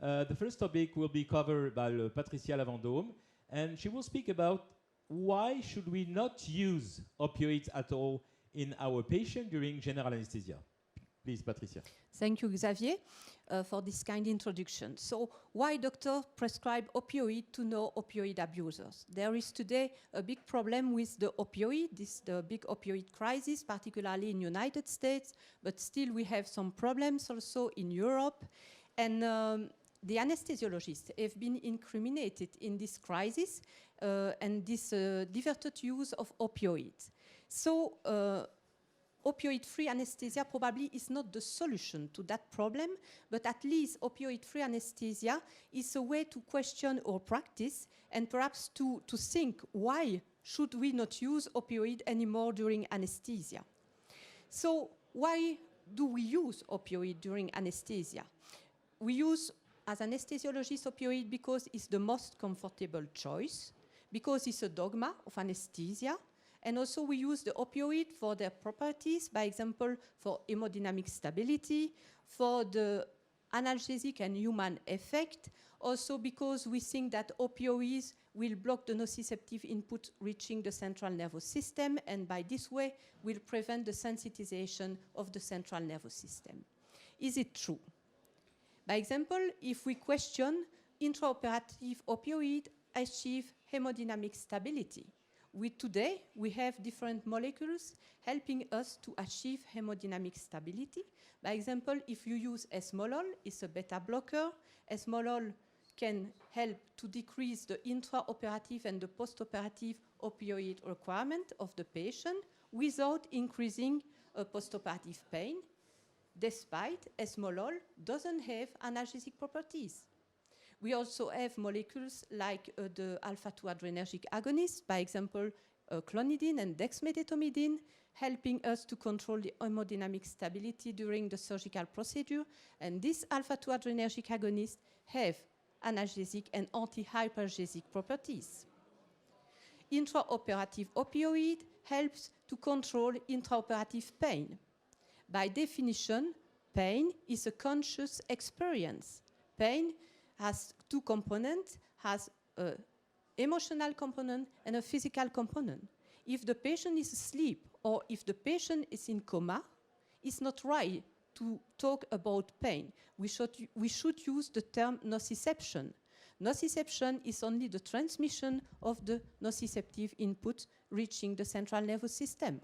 The first topic will be covered by Patricia Lavandome, and she will speak about why should we not use opioids at all in our patient during general anesthesia. Please, Patricia. Thank you, Xavier, for this kind introduction. So, why doctors prescribe opioid to no-opioid abusers? There is today a big problem with the opioid, the big opioid crisis, particularly in United States, but still we have some problems also in Europe. And the anesthesiologists have been incriminated in this crisis and this diverted use of opioids. So, opioid-free anesthesia probably is not the solution to that problem, but at least opioid-free anesthesia is a way to question our practice and perhaps to think why should we not use opioid anymore during anesthesia. So why do we use opioid during anesthesia? We use, as anesthesiologists, opioid because it's the most comfortable choice, because it's a dogma of anesthesia. And also we use the opioid for their properties, by example, for hemodynamic stability, for the analgesic and human effect, also because we think that opioids will block the nociceptive input reaching the central nervous system, and by this way will prevent the sensitization of the central nervous system. Is it true? By example, if we question intraoperative opioid achieve hemodynamic stability, today, we have different molecules helping us to achieve hemodynamic stability. By example, if you use esmolol, it's a beta blocker. Esmolol can help to decrease the intraoperative and the postoperative opioid requirement of the patient without increasing postoperative pain, despite esmolol doesn't have analgesic properties. We also have molecules like the alpha-2 adrenergic agonists, by example, clonidine and dexmedetomidine, helping us to control the hemodynamic stability during the surgical procedure. And these alpha-2 adrenergic agonists have analgesic and anti-hypergesic properties. Intraoperative opioid helps to control intraoperative pain. By definition, pain is a conscious experience. Pain has two components, has an emotional component and a physical component. If the patient is asleep or if the patient is in coma, it's not right to talk about pain. We should use the term nociception. Nociception is only the transmission of the nociceptive input reaching the central nervous system.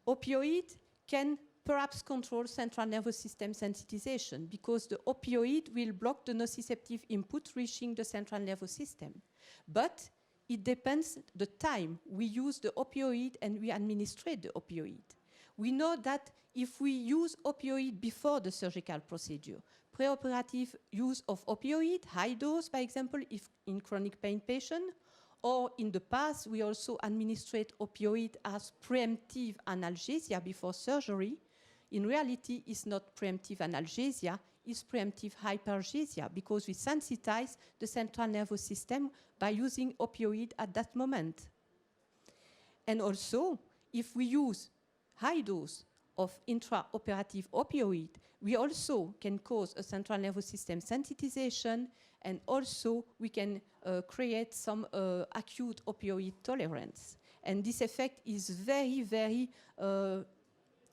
Opioid can perhaps control central nervous system sensitization because the opioid will block the nociceptive input reaching the central nervous system. But it depends the time we use the opioid and we administrate the opioid. We know that if we use opioid before the surgical procedure, preoperative use of opioid, high dose, by example, if in chronic pain patient, or in the past, we also administrate opioid as preemptive analgesia before surgery. In reality, it's not preemptive analgesia, it's preemptive hypergesia because we sensitize the central nervous system by using opioid at that moment. And also, if we use high dose of intraoperative opioid, we also can cause a central nervous system sensitization, and also we can create some acute opioid tolerance. And this effect is very, very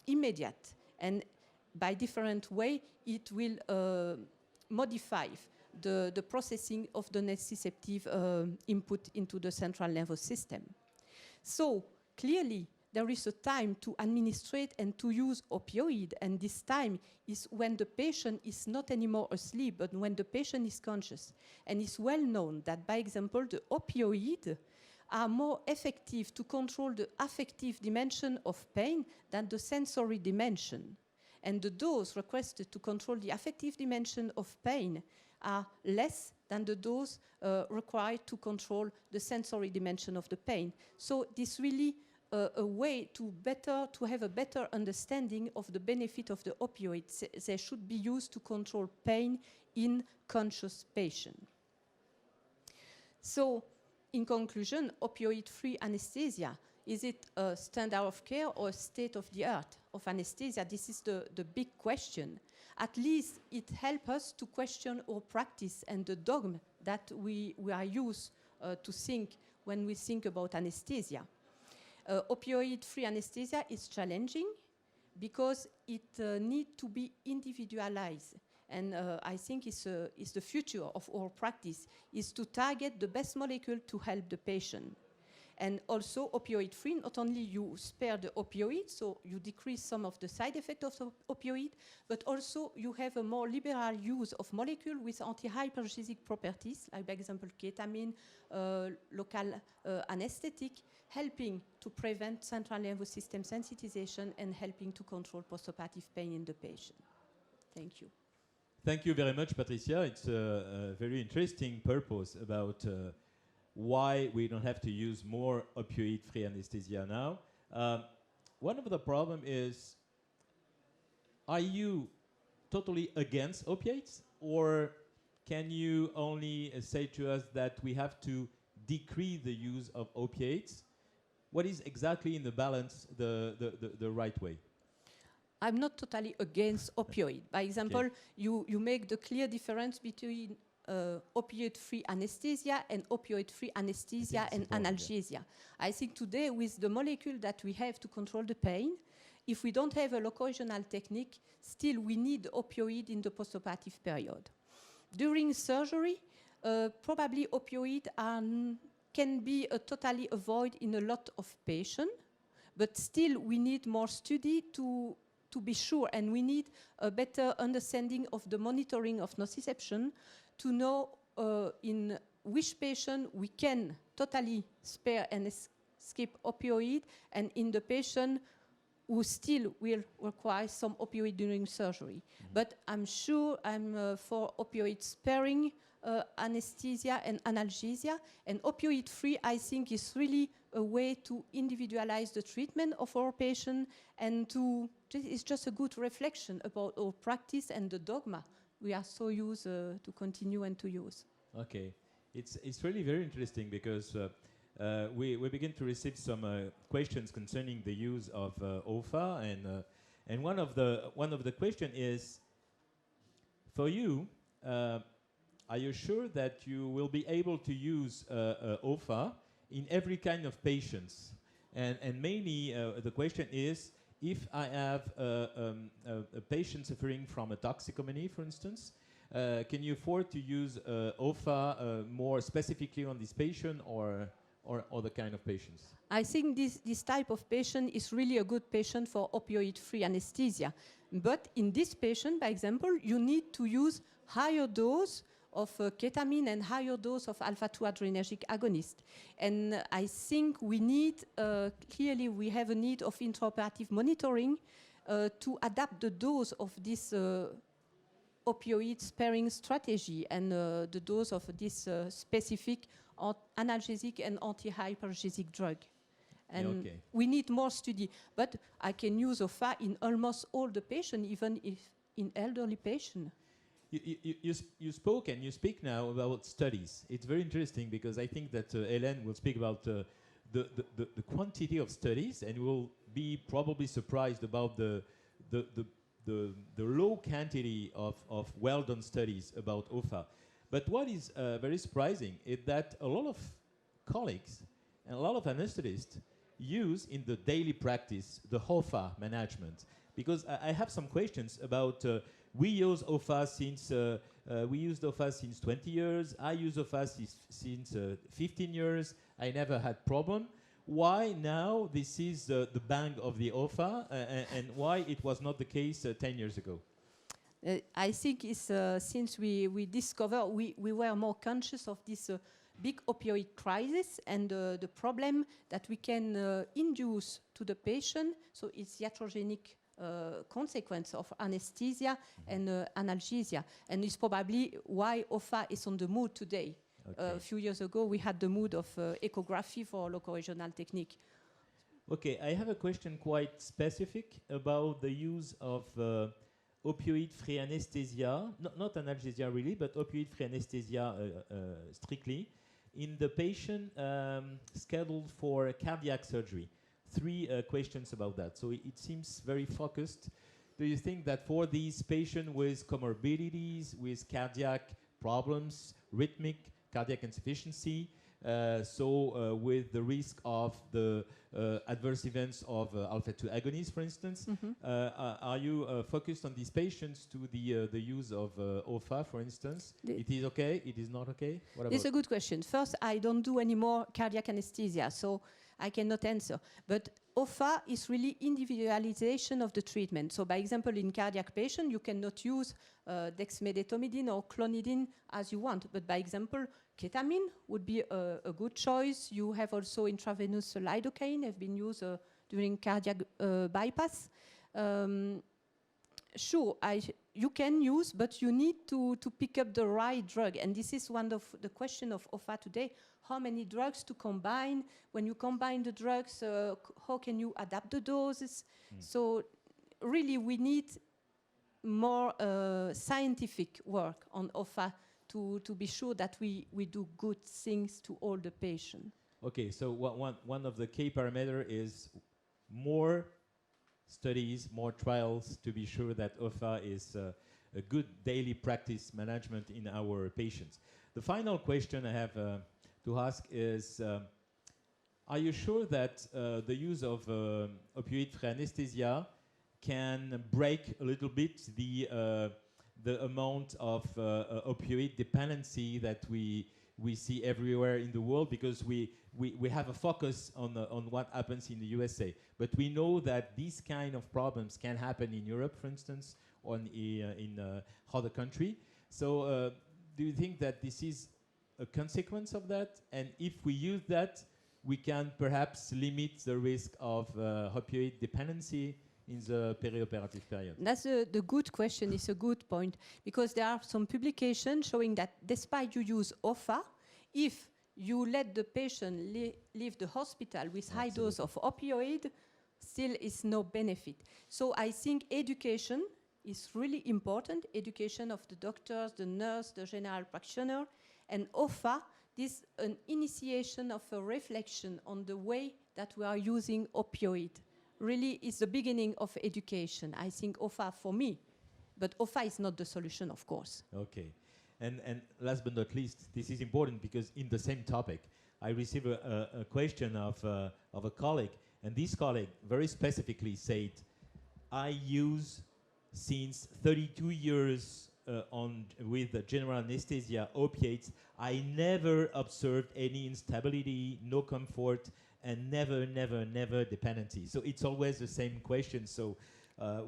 immediate. And by different way, it will modify the processing of the nociceptive input into the central nervous system. So clearly, there is a time to administrate and to use opioid, and this time is when the patient is not anymore asleep, but when the patient is conscious. And it's well known that, by example, the opioids are more effective to control the affective dimension of pain than the sensory dimension. And the dose requested to control the affective dimension of pain are less than the dose required to control the sensory dimension of the pain. So this really a way to have a better understanding of the benefit of the opioids. They should be used to control pain in conscious patients. So, in conclusion, opioid-free anesthesia, is it a standard of care or a state of the art of anesthesia? This is the big question. at least it helps us to question our practice and the dogma that we are used to think when we think about anesthesia. Opioid-free anesthesia is challenging because it needs to be individualized. And I think it's the future of our practice, is to target the best molecule to help the patient. And also opioid-free, not only you spare the opioid, so you decrease some of the side effects of the opioid, but also you have a more liberal use of molecule with anti-hypergesic properties, like, for example, ketamine, local anesthetic, helping to prevent central nervous system sensitization and helping to control postoperative pain in the patient. Thank you. Thank you very much, Patricia. It's a very interesting purpose about why we don't have to use more opioid-free anesthesia now. One of the problems is, are you totally against opiates, or can you only say to us that we have to decrease the use of opiates? What is exactly in the balance the right way? I'm not totally against opioid. By example, you make the clear difference between opioid-free anesthesia and opioid-free anesthesia and analgesia. I think today, with the molecule that we have to control the pain, if we don't have a locoregional technique, still we need opioid in the postoperative period. During surgery, probably opioid can be totally avoided in a lot of patients, but still we need more study to be sure, and we need a better understanding of the monitoring of nociception to know in which patient we can totally spare and skip opioid, and in the patient who still will require some opioid during surgery. But I'm sure I'm for opioid sparing anesthesia and analgesia, and opioid-free, I think, is really a way to individualize the treatment of our patient, and it's just a good reflection about our practice and the dogma we are so used to continue and to use. Okay, it's really very interesting because we begin to receive some questions concerning the use of OFA, and one of the question is, for you, are you sure that you will be able to use OFA in every kind of patients? And mainly the question is, if I have a patient suffering from a toxicomania, for instance, can you afford to use OFA more specifically on this patient or other kind of patients? I think this type of patient is really a good patient for opioid-free anesthesia. But in this patient, by example, you need to use higher dose of ketamine and higher dose of alpha-2 adrenergic agonist. And I think we need, clearly we have a need of intraoperative monitoring to adapt the dose of this opioid sparing strategy and the dose of this specific analgesic and anti-hypergesic drug. And we need more study. But I can use OFA in almost all the patients, even if in elderly patients. You spoke and you speak now about studies. It's very interesting because I think that Hélène will speak about the quantity of studies, and will be probably surprised about the low quantity of well-done studies about OFA. But what is very surprising is that a lot of colleagues and a lot of anesthetists use in the daily practice the OFA management. Because I have some questions about we use OFA since we used OFA since 20 years. I use OFA since 15 years. I never had problem. Why now this is the bang of the OFA, and why it was not the case 10 years ago? I think it's since we discovered we were more conscious of this big opioid crisis and the problem that we can induce to the patient. So it's iatrogenic consequence of anesthesia and analgesia, and it's probably why OFA is on the mood today. A few years ago, we had the mood of ecography for locoregional technique. Okay, I have a question quite specific about the use of opioid-free anesthesia, not analgesia really, but opioid-free anesthesia strictly, in the patient scheduled for cardiac surgery. 3 questions about that. So it seems very focused. do you think that for these patients with comorbidities, with cardiac problems, rhythmic cardiac insufficiency, with the risk of the adverse events of alpha-2 agonists, for instance, are you focused on these patients to the use of OFA, for instance? It is okay? It is not okay? What about? It's a good question. First, I don't do any more cardiac anesthesia, so I cannot answer. But OFA is really individualization of the treatment. So, by example, in cardiac patient, you cannot use dexmedetomidine or clonidine as you want. But, by example, ketamine would be a good choice. You have also intravenous lidocaine, have been used during cardiac bypass. Sure, you can use, but you need to pick up the right drug. And this is one of the questions of OFA today. How many drugs to combine? When you combine the drugs, how can you adapt the doses? So really, we need more scientific work on OFA to be sure that we do good things to all the patients. Okay, so one of the key parameters is more studies, more trials to be sure that OFA is a good daily practice management in our patients. The final question I have to ask is, are you sure that the use of opioid-free anesthesia can break a little bit the amount of opioid dependency that we see everywhere in the world, because we have a focus on what happens in the USA. But we know that these kind of problems can happen in Europe, for instance, or in other countries. So do you think that this is a consequence of that? And if we use that, we can perhaps limit the risk of opioid dependency in the perioperative period? That's the good question. It's a good point, because there are some publications showing that despite you use OFA, if you let the patient leave the hospital with high dose of opioid, still is no benefit. So I think education is really important, education of the doctors, the nurse, the general practitioner, and OFA, this an initiation of a reflection on the way that we are using opioid. Really is the beginning of education. I think OFA for me, but OFA is not the solution, of course. Okay. And last but not least, this is important because in the same topic, I received a question of a colleague, and this colleague very specifically said, I use since 32 years with general anesthesia opiates, I never observed any instability, no comfort, and never dependency. So it's always the same question. So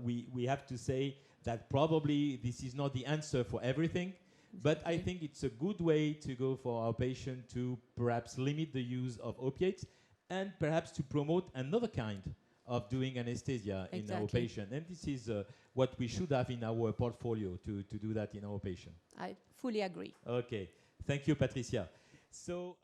we have to say that probably this is not the answer for everything, but I think it's a good way to go for our patient to perhaps limit the use of opiates and perhaps to promote another kind of doing anesthesia in our patient. And this is what we should have in our portfolio to do that in our patient. I fully agree. Okay. Thank you, Patricia. So.